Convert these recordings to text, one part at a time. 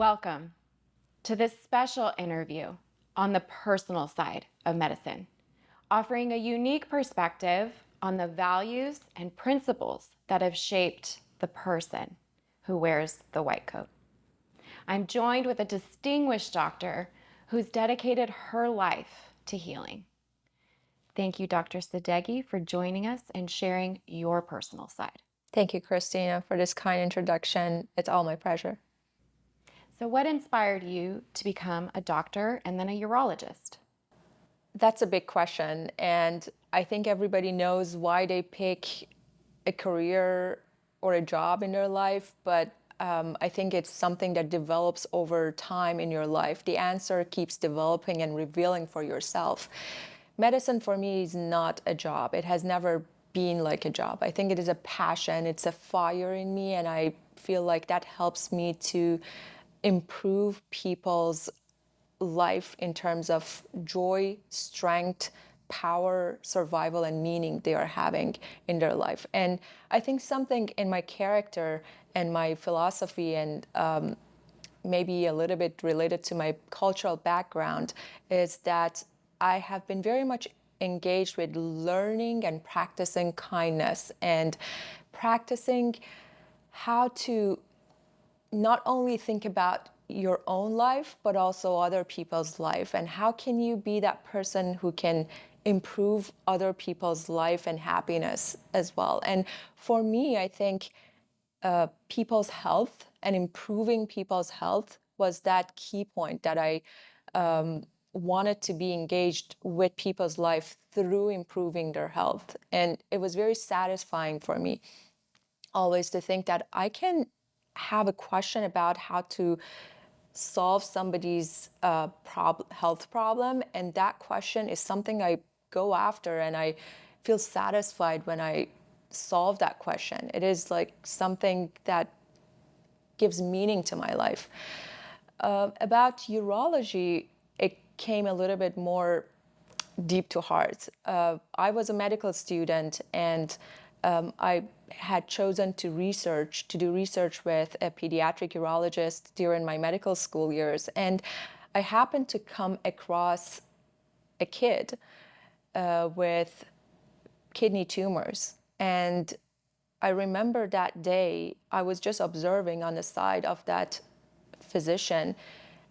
Welcome to this special interview on the personal side of medicine, offering a unique perspective on the values and principles that have shaped the person who wears the white coat. I'm joined with a distinguished doctor who's dedicated her life to healing. Thank you, Dr. Sadeghi, for joining us and sharing your personal side. Thank you, Christina, for this kind introduction. It's all my pleasure. So, what inspired you to become a doctor and then a urologist? That's a big question. And I think everybody knows why they pick a career or a job in their life, but I think it's something that develops over time in your life. The answer keeps developing and revealing for yourself. Medicine for me is not a job. It has never been like a job. I think it is a passion, it's a fire in me, and I feel like that helps me to improve people's life in terms of joy, strength, power, survival, and meaning they are having in their life. And I think something in my character and my philosophy and maybe a little bit related to my cultural background is that I have been very much engaged with learning and practicing kindness and practicing how to not only think about your own life, but also other people's life. And how can you be that person who can improve other people's life and happiness as well? And for me, I think people's health and improving people's health was that key point that I wanted to be engaged with people's life through improving their health. And it was very satisfying for me always to think that I can have a question about how to solve somebody's health problem, and that question is something I go after, and I feel satisfied when I solve that question. It is like something that gives meaning to my life. About urology, it came a little bit more deep to heart. I was a medical student, and I had chosen to do research with a pediatric urologist during my medical school years. And I happened to come across a kid with kidney tumors. And I remember that day, I was just observing on the side of that physician.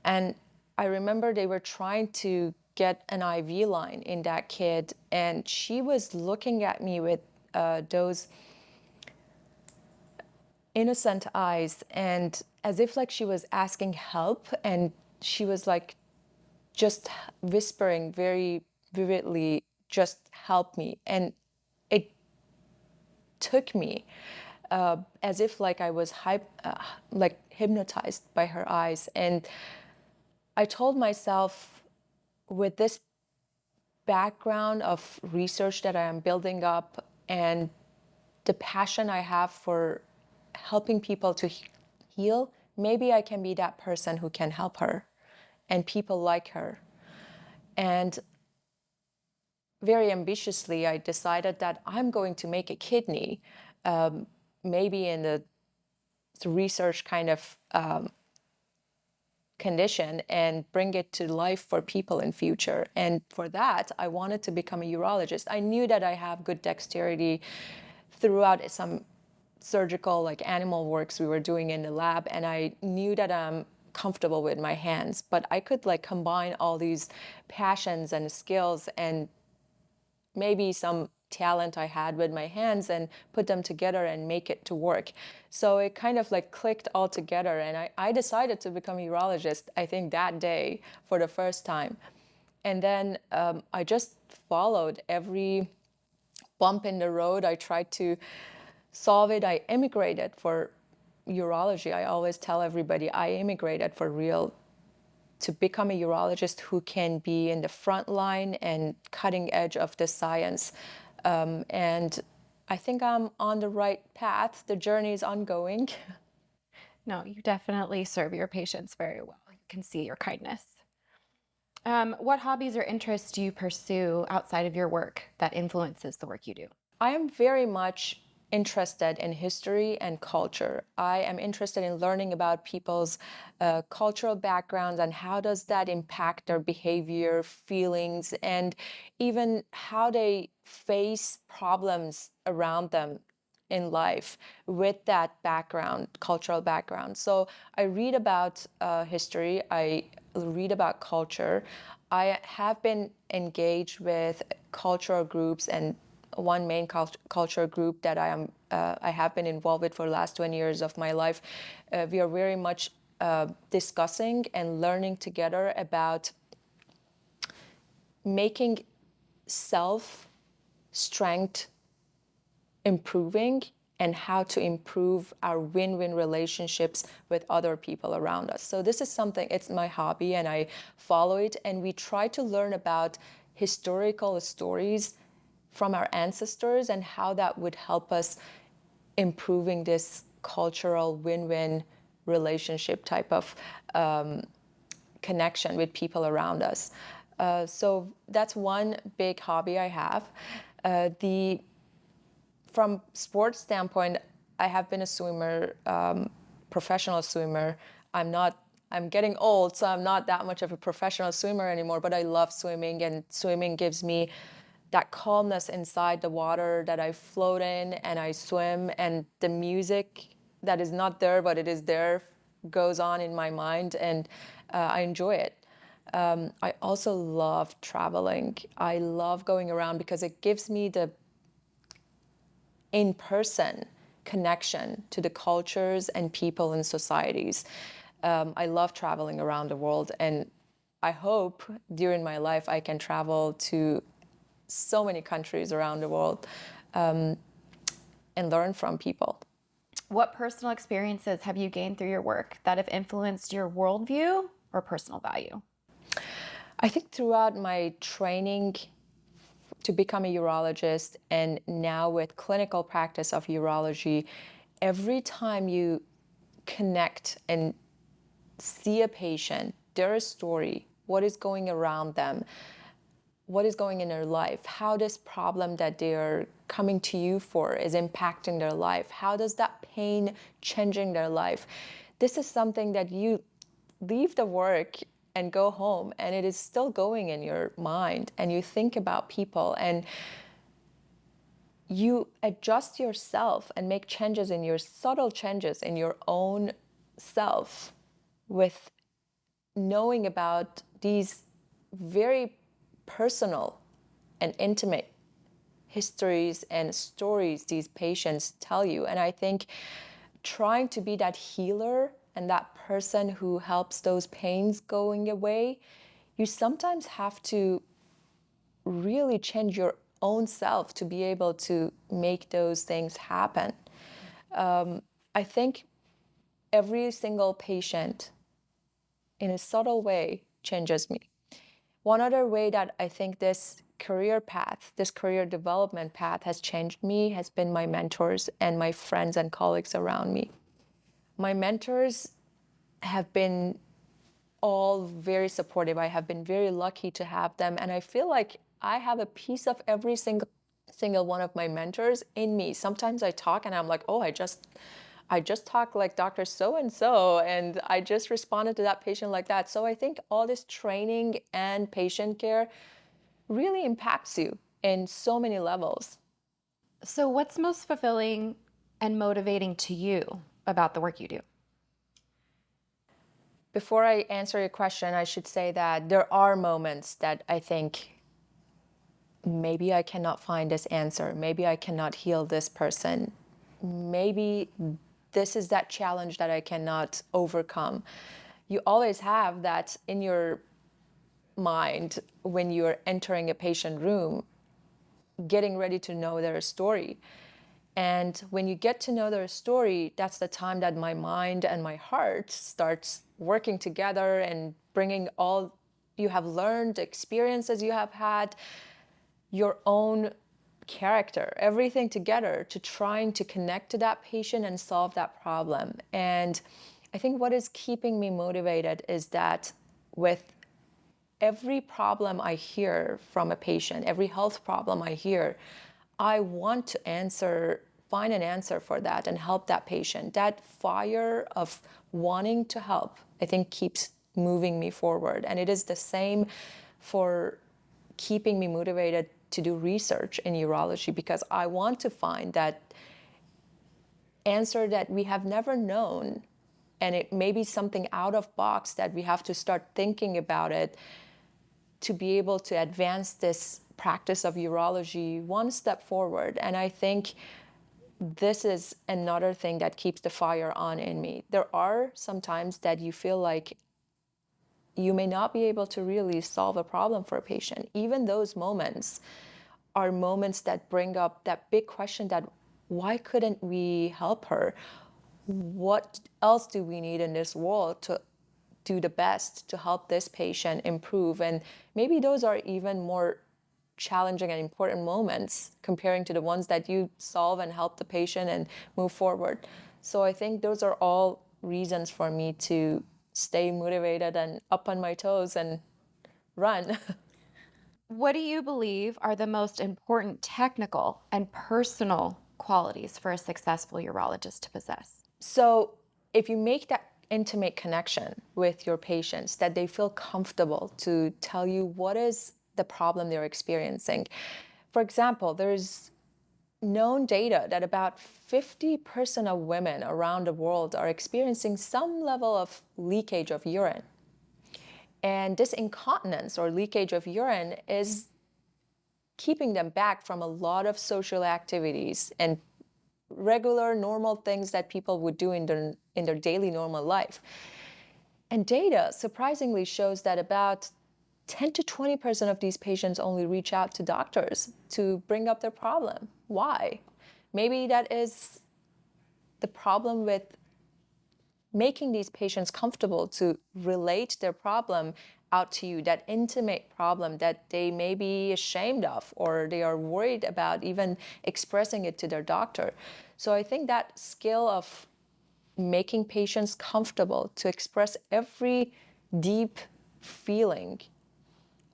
And I remember they were trying to get an IV line in that kid. And she was looking at me with those innocent eyes, and as if like she was asking help. And she was like just whispering very vividly, just help me. And it took me as if like I was like hypnotized by her eyes. And I told myself, with this background of research that I am building up and the passion I have for helping people to heal, maybe I can be that person who can help her and people like her. And very ambitiously, I decided that I'm going to make a kidney, maybe in the research kind of condition, and bring it to life for people in future. And for that, I wanted to become a urologist. I knew that I have good dexterity throughout some surgical, like animal works we were doing in the lab, and I knew that I'm comfortable with my hands, but I could like combine all these passions and skills and maybe some talent I had with my hands and put them together and make it to work. So it kind of like clicked all together, and I decided to become a urologist, I think that day for the first time. And then I just followed every bump in the road. I tried to solve it. I immigrated for urology. I always tell everybody I immigrated for real to become a urologist who can be in the front line and cutting edge of the science. And I think I'm on the right path. The journey is ongoing. No, you definitely serve your patients very well. You can see your kindness. What hobbies or interests do you pursue outside of your work that influences the work you do? I am very much interested in history and culture. I am interested in learning about people's cultural backgrounds and how does that impact their behavior, feelings, and even how they face problems around them in life with that background, cultural background. So I read about history, I read about culture. I have been engaged with cultural groups, and one main culture group that I have been involved with for the last 20 years of my life. We are very much discussing and learning together about making self strength improving and how to improve our win-win relationships with other people around us. So this is something, it's my hobby and I follow it, and we try to learn about historical stories from our ancestors and how that would help us improving this cultural win-win relationship type of connection with people around us. So that's one big hobby I have. The From sports standpoint, I have been a swimmer, professional swimmer. I'm getting old, so I'm not that much of a professional swimmer anymore, but I love swimming, and swimming gives me that calmness inside the water that I float in and I swim, and the music that is not there, but it is there, goes on in my mind, and I enjoy it. I also love traveling. I love going around because it gives me the in-person connection to the cultures and people and societies. I love traveling around the world, and I hope during my life I can travel to so many countries around the world and learn from people. What personal experiences have you gained through your work that have influenced your worldview or personal value? I think throughout my training to become a urologist and now with clinical practice of urology, every time you connect and see a patient, their story, what is going around them, what is going in their life, how this problem that they're coming to you for is impacting their life, how does that pain changing their life. This is something that you leave the work and go home and it is still going in your mind, and you think about people and you adjust yourself and make changes in your subtle changes in your own self with knowing about these very personal and intimate histories and stories these patients tell you. And I think trying to be that healer and that person who helps those pains going away, you sometimes have to really change your own self to be able to make those things happen. I think every single patient in a subtle way changes me. One other way that I think this career path, this career development path has changed me has been my mentors and my friends and colleagues around me. My mentors have been all very supportive. I have been very lucky to have them, and I feel like I have a piece of every single one of my mentors in me. Sometimes I talk and I'm like, oh, I just talked like Dr. So and so, and I just responded to that patient like that. So I think all this training and patient care really impacts you in so many levels. So, what's most fulfilling and motivating to you about the work you do? Before I answer your question, I should say that there are moments that I think maybe I cannot find this answer. Maybe I cannot heal this person. Maybe this is that challenge that I cannot overcome. You always have that in your mind when you're entering a patient room, getting ready to know their story. And when you get to know their story, that's the time that my mind and my heart starts working together and bringing all you have learned, experiences you have had, your own character, everything together to trying to connect to that patient and solve that problem. And I think what is keeping me motivated is that with every problem I hear from a patient, every health problem I hear, I want to answer find an answer for that and help that patient. That fire of wanting to help, I think, keeps moving me forward. And it is the same for keeping me motivated to do research in urology, because I want to find that answer that we have never known. And it may be something out of box that we have to start thinking about it to be able to advance this practice of urology one step forward. And I think this is another thing that keeps the fire on in me. There are some times that you feel like you may not be able to really solve a problem for a patient. Even those moments are moments that bring up that big question that why couldn't we help her? What else do we need in this world to do the best to help this patient improve? And maybe those are even more challenging and important moments comparing to the ones that you solve and help the patient and move forward. So I think those are all reasons for me to stay motivated and up on my toes and run. What do you believe are the most important technical and personal qualities for a successful urologist to possess? So if you make that intimate connection with your patients, that they feel comfortable to tell you what is the problem they're experiencing. For example, there's known data that about 50% of women around the world are experiencing some level of leakage of urine. And this incontinence or leakage of urine is keeping them back from a lot of social activities and regular normal things that people would do in their daily normal life. And data surprisingly shows that about 10 to 20% of these patients only reach out to doctors to bring up their problem. Why? Maybe that is the problem with making these patients comfortable to relate their problem out to you, that intimate problem that they may be ashamed of or they are worried about even expressing it to their doctor. So I think that skill of making patients comfortable to express every deep feeling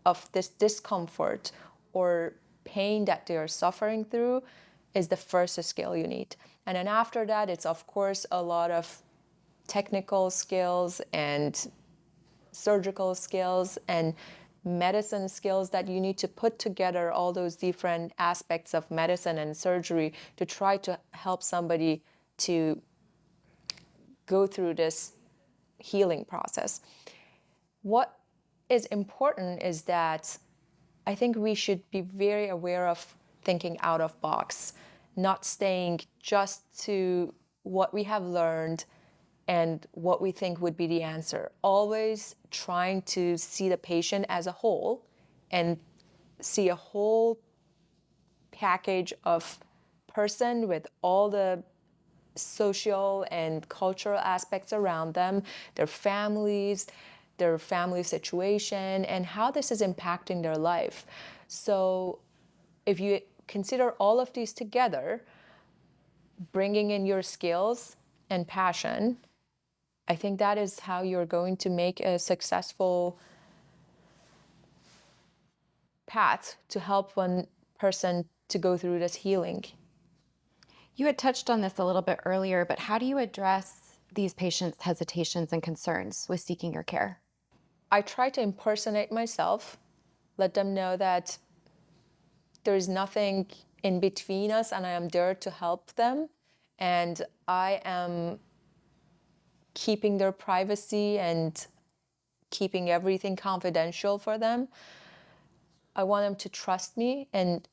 of this discomfort or pain that they are suffering through is the first skill you need. And then after that, it's of course a lot of technical skills and surgical skills and medicine skills that you need to put together all those different aspects of medicine and surgery to try to help somebody to go through this healing process. What is important is that I think we should be very aware of thinking out of box, not staying just to what we have learned and what we think would be the answer. Always trying to see the patient as a whole and see a whole package of person with all the social and cultural aspects around them, their family situation, and how this is impacting their life. So if you consider all of these together, bringing in your skills and passion, I think that is how you're going to make a successful path to help one person to go through this healing. You had touched on this a little bit earlier, but how do you address these patients' hesitations and concerns with seeking your care? I try to impersonate myself, let them know that there is nothing in between us and I am there to help them. And I am keeping their privacy and keeping everything confidential for them. I want them to trust me, and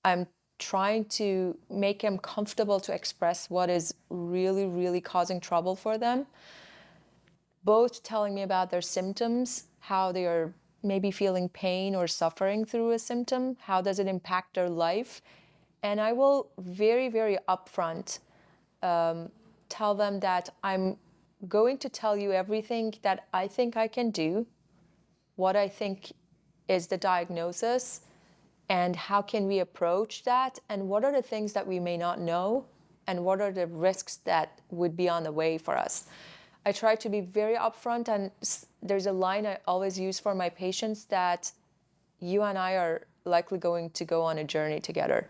I'm trying to make them comfortable to express what is really, really causing trouble for them. Both telling me about their symptoms, how they are maybe feeling pain or suffering through a symptom, how does it impact their life. And I will very, very upfront tell them that I'm going to tell you everything that I think I can do, what I think is the diagnosis, and how can we approach that, and what are the things that we may not know, and what are the risks that would be on the way for us. I try to be very upfront, and there's a line I always use for my patients that you and I are likely going to go on a journey together.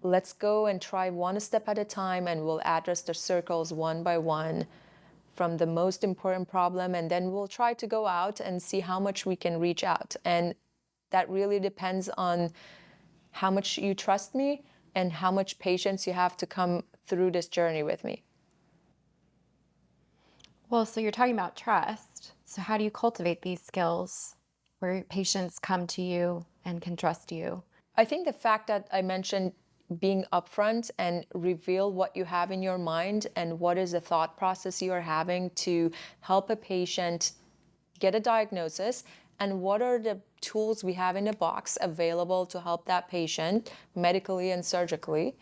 let's go and try one step at a time, and we'll address the circles one by one from the most important problem, and then we'll try to go out and see how much we can reach out. And that really depends on how much you trust me and how much patience you have to come through this journey with me. Well, so you're talking about trust. So, how do you cultivate these skills where patients come to you and can trust you? I think the fact that I mentioned being upfront and reveal what you have in your mind and what is the thought process you are having to help a patient get a diagnosis, and what are the tools we have in the box available to help that patient medically and surgically,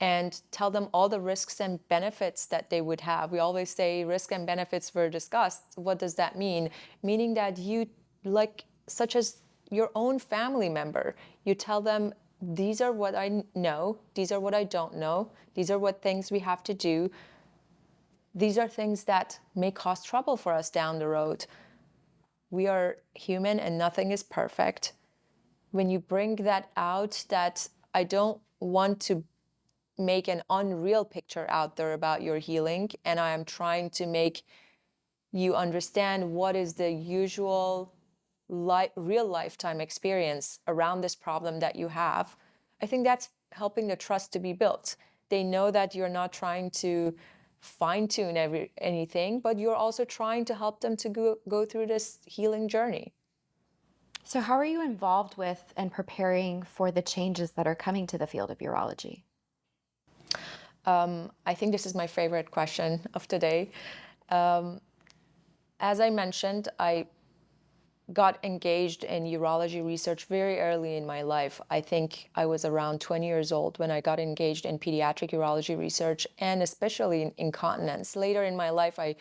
and tell them all the risks and benefits that they would have. We always say risk and benefits were discussed. What does that mean? Meaning that you, like, such as your own family member, you tell them, these are what I know, these are what I don't know, these are what things we have to do, these are things that may cause trouble for us down the road. We are human and nothing is perfect. When you bring that out, that I don't want to make an unreal picture out there about your healing, and I am trying to make you understand what is the usual real lifetime experience around this problem that you have. I think that's helping the trust to be built. They know that you're not trying to fine tune anything, but you're also trying to help them to go through this healing journey. So, how are you involved with and preparing for the changes that are coming to the field of urology? I think this is my favorite question of today. As I mentioned, I got engaged in urology research very early in my life. I think I was around 20 years old when I got engaged in pediatric urology research, and especially in incontinence. Later in my life, I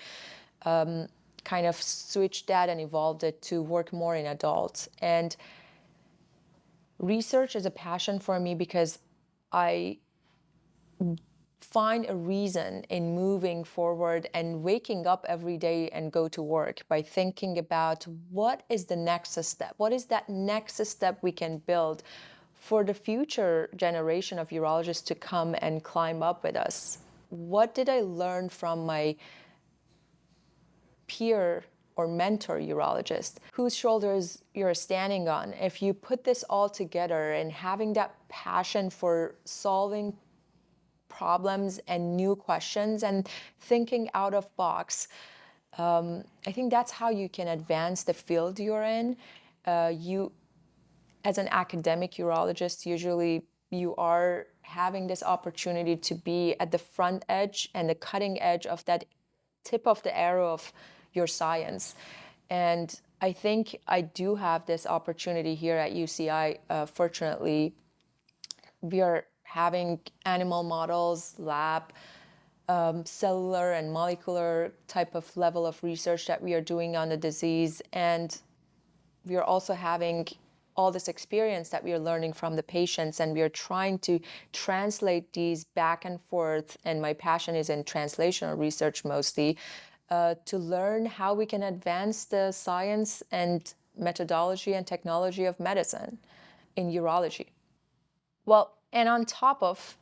kind of switched that and evolved it to work more in adults. And research is a passion for me because I find a reason in moving forward and waking up every day and go to work by thinking about what is the next step? What is that next step we can build for the future generation of urologists to come and climb up with us? What did I learn from my peer or mentor urologist whose shoulders you're standing on? If you put this all together and having that passion for solving problems and new questions and thinking out of box, I think that's how you can advance the field you're in. You, as an academic urologist, usually you are having this opportunity to be at the front edge and the cutting edge of that tip of the arrow of your science. And I think I do have this opportunity here at UCI. Fortunately, we are having animal models, lab, cellular and molecular type of level of research that we are doing on the disease. And we are also having all this experience that we are learning from the patients, and we are trying to translate these back and forth. And my passion is in translational research mostly, to learn how we can advance the science and methodology and technology of medicine in urology. Well, and on top of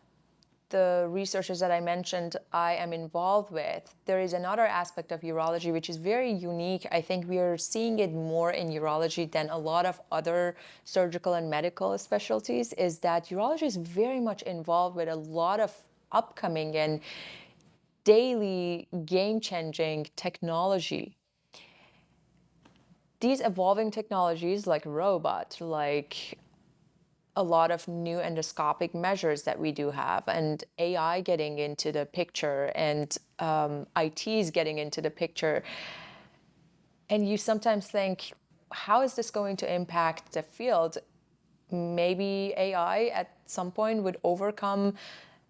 the researchers that I mentioned I am involved with, there is another aspect of urology which is very unique. I think we are seeing it more in urology than a lot of other surgical and medical specialties, is that urology is very much involved with a lot of upcoming and daily game-changing technology. These evolving technologies like robot, like a lot of new endoscopic measures that we do have, and AI getting into the picture, and ITs getting into the picture. And you sometimes think, how is this going to impact the field? Maybe AI at some point would overcome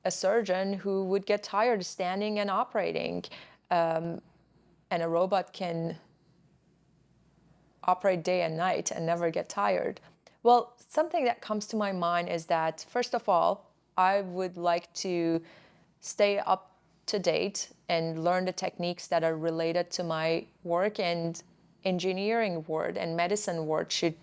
a surgeon who would get tired standing and operating, and a robot can operate day and night and never get tired. Well, something that comes to my mind is that, first of all, I would like to stay up to date and learn the techniques that are related to my work, and engineering world and medicine world should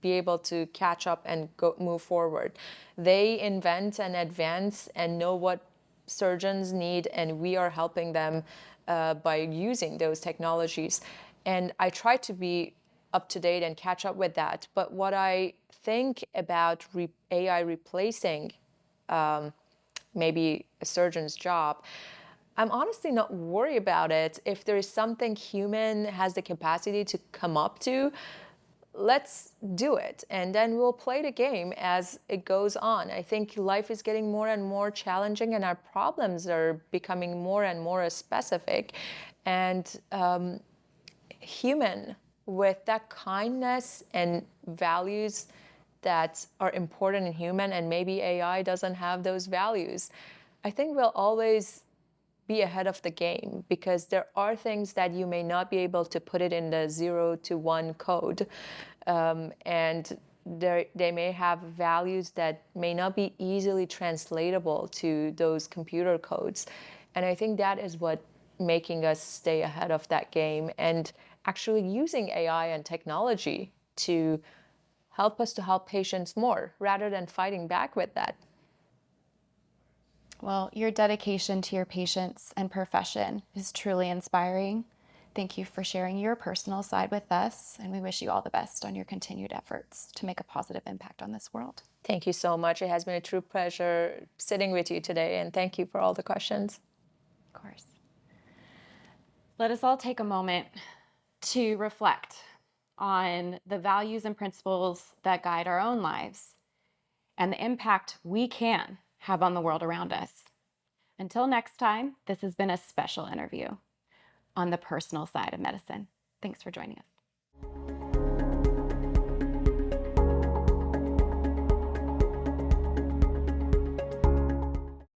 be able to catch up and move forward. They invent and advance and know what surgeons need, and we are helping them by using those technologies. And I try to be up to date and catch up with that. But what I think about AI replacing maybe a surgeon's job, I'm honestly not worried about it. If there is something human has the capacity to come up to, let's do it. And then we'll play the game as it goes on. I think life is getting more and more challenging, and our problems are becoming more and more specific. And human with that kindness and values that are important in human, and maybe AI doesn't have those values, I think we'll always be ahead of the game, because there are things that you may not be able to put it in the 0 to 1 code. And they may have values that may not be easily translatable to those computer codes. And I think that is what making us stay ahead of that game, and actually using AI and technology to help us to help patients more rather than fighting back with that. Well, your dedication to your patients and profession is truly inspiring. Thank you for sharing your personal side with us, and we wish you all the best on your continued efforts to make a positive impact on this world. Thank you so much. It has been a true pleasure sitting with you today, and thank you for all the questions. Of course. Let us all take a moment to reflect on the values and principles that guide our own lives and the impact we can have on the world around us. Until next time, this has been a special interview on the personal side of medicine. Thanks for joining us.